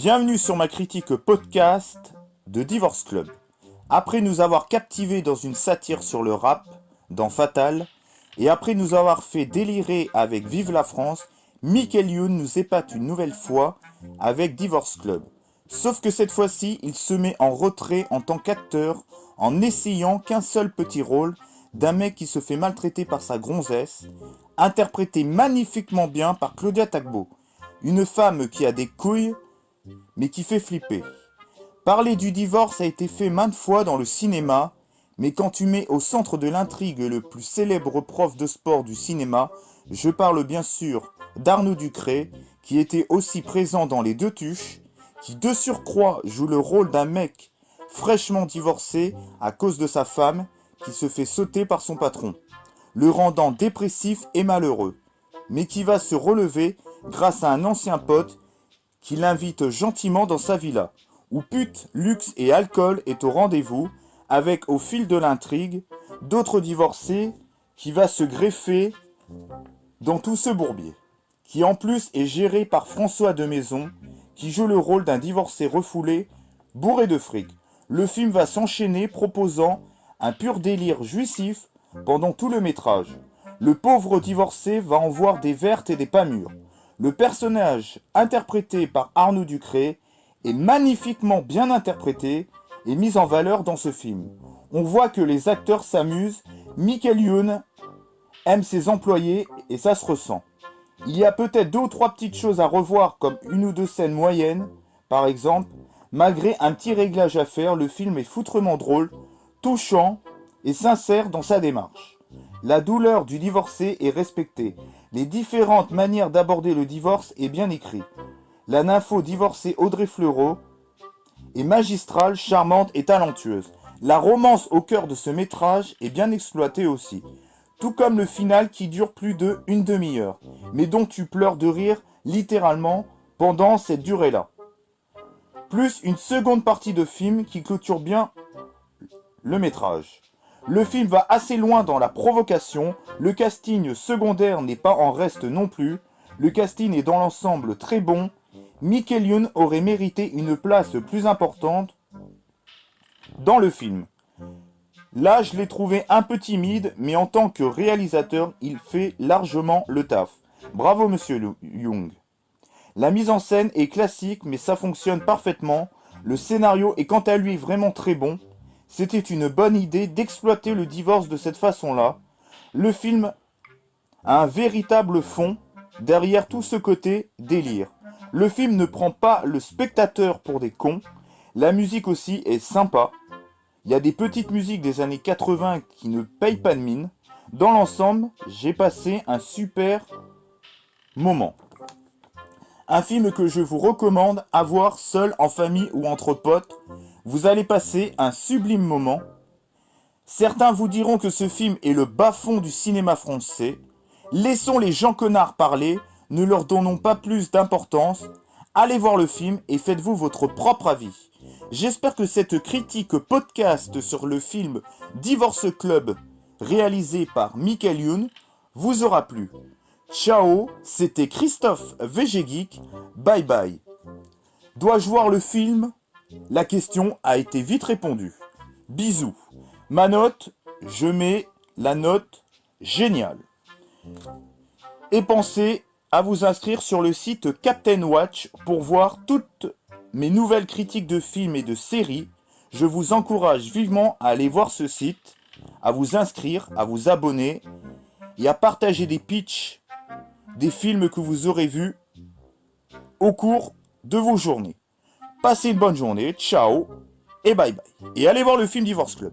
Bienvenue sur ma critique podcast de Divorce Club. Après nous avoir captivés dans une satire sur le rap, dans Fatal, et après nous avoir fait délirer avec Vive la France, Michael Youn nous épate une nouvelle fois avec Divorce Club. Sauf que cette fois-ci, il se met en retrait en tant qu'acteur, en essayant qu'un seul petit rôle d'un mec qui se fait maltraiter par sa gonzesse, interprété magnifiquement bien par Claudia Tagbo, une femme qui a des couilles, mais qui fait flipper. Parler du divorce a été fait maintes fois dans le cinéma, mais quand tu mets au centre de l'intrigue le plus célèbre prof de sport du cinéma, je parle bien sûr d'Arnaud Ducré, qui était aussi présent dans Les Deux Tuches, qui de surcroît joue le rôle d'un mec fraîchement divorcé à cause de sa femme qui se fait sauter par son patron, le rendant dépressif et malheureux, mais qui va se relever grâce à un ancien pote qui l'invite gentiment dans sa villa, où pute, luxe et alcool est au rendez-vous, avec au fil de l'intrigue, d'autres divorcés qui va se greffer dans tout ce bourbier, qui en plus est géré par François de Maison, qui joue le rôle d'un divorcé refoulé, bourré de fric. Le film va s'enchaîner proposant un pur délire jouissif pendant tout le métrage. Le pauvre divorcé va en voir des vertes et des pas mûres. Le personnage, interprété par Arnaud Ducré, est magnifiquement bien interprété et mis en valeur dans ce film. On voit que les acteurs s'amusent, Michael Youn aime ses employés et ça se ressent. Il y a peut-être 2 ou 3 petites choses à revoir comme 1 ou 2 scènes moyennes, par exemple. Malgré un petit réglage à faire, le film est foutrement drôle, touchant et sincère dans sa démarche. La douleur du divorcé est respectée. Les différentes manières d'aborder le divorce est bien écrit. La nympho divorcée Audrey Fleurot est magistrale, charmante et talentueuse. La romance au cœur de ce métrage est bien exploitée aussi. Tout comme le final qui dure plus d'une demi-heure, mais dont tu pleures de rire littéralement pendant cette durée-là. Plus une seconde partie de film qui clôture bien le métrage. Le film va assez loin dans la provocation, le casting secondaire n'est pas en reste non plus, le casting est dans l'ensemble très bon, Michael Youn aurait mérité une place plus importante dans le film. Là, je l'ai trouvé un peu timide, mais en tant que réalisateur, il fait largement le taf. Bravo monsieur Young. La mise en scène est classique, mais ça fonctionne parfaitement. Le scénario est quant à lui vraiment très bon. C'était une bonne idée d'exploiter le divorce de cette façon-là. Le film a un véritable fond derrière tout ce côté délire. Le film ne prend pas le spectateur pour des cons. La musique aussi est sympa. Il y a des petites musiques des années 80 qui ne payent pas de mine. Dans l'ensemble, j'ai passé un super moment. Un film que je vous recommande à voir seul, en famille ou entre potes. Vous allez passer un sublime moment. Certains vous diront que ce film est le bas-fond du cinéma français. Laissons les gens connards parler, ne leur donnons pas plus d'importance. Allez voir le film et faites-vous votre propre avis. J'espère que cette critique podcast sur le film Divorce Club, réalisé par Michael Youn, vous aura plu. Ciao, c'était Christophe VG Geek, bye bye. Dois-je voir le film ? La question a été vite répondue. Bisous. Ma note, je mets la note géniale. Et pensez à vous inscrire sur le site Captain Watch pour voir toutes mes nouvelles critiques de films et de séries. Je vous encourage vivement à aller voir ce site, à vous inscrire, à vous abonner et à partager des pitchs des films que vous aurez vus au cours de vos journées. Passez une bonne journée, ciao et bye bye. Et allez voir le film Divorce Club.